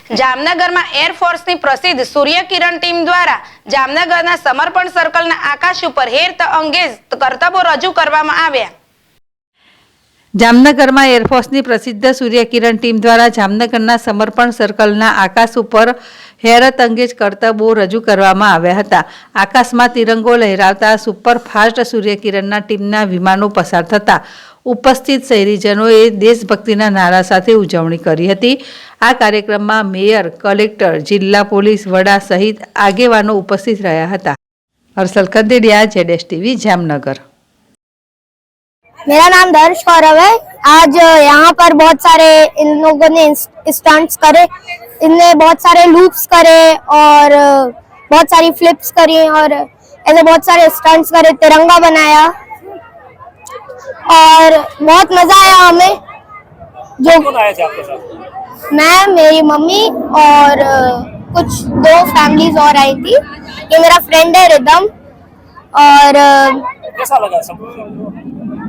જામનગરમાં એરફોર્સની પ્રસિદ્ધ સૂર્યકિરણ ટીમ દ્વારા જામનગરના સમર્પણ સર્કલના આકાશ ઉપર હેરત અંગે કરતબો રજૂ કરવામાં આવ્યા। જામનગરમાં એરફોર્સની પ્રસિદ્ધ સૂર્યકિરણ ટીમ દ્વારા જામનગરના સમર્પણ સર્કલના આકાશ ઉપર હેરત અંગે કરતબો રજૂ કરવામાં આવ્યા હતા। આકાશમાં તિરંગો લહેરાવતા સુપરફાસ્ટ સૂર્યકિરણના ટીમના વિમાનો પસાર થતા ઉપસ્થિત શહેરીજનોએ દેશભક્તિના નારા સાથે ઉજવણી કરી હતી। આ કાર્યક્રમમાં મેયર, કલેક્ટર, જિલ્લા પોલીસ વડા સહિત આગેવાનો ઉપસ્થિત રહ્યા હતા। હર્ષલ કંદેડિયા, ZSTV, जामनगर। मेरा नाम दर्श गौरव है। आज यहाँ पर बहुत सारे इन लोगों ने स्टंट्स करे, इनने बहुत सारे लूप्स करे और बहुत सारी फ्लिप्स करी और ऐसे बहुत सारे स्टंट्स करे, तिरंगा बनाया और बहुत मजा आया हमें। जो कौन आए थे आपके साथ? मैं, मेरी मम्मी और कुछ 2 फैमिलीज और आई थी। ये मेरा फ्रेंड है रिदम। और कैसा लगा सब?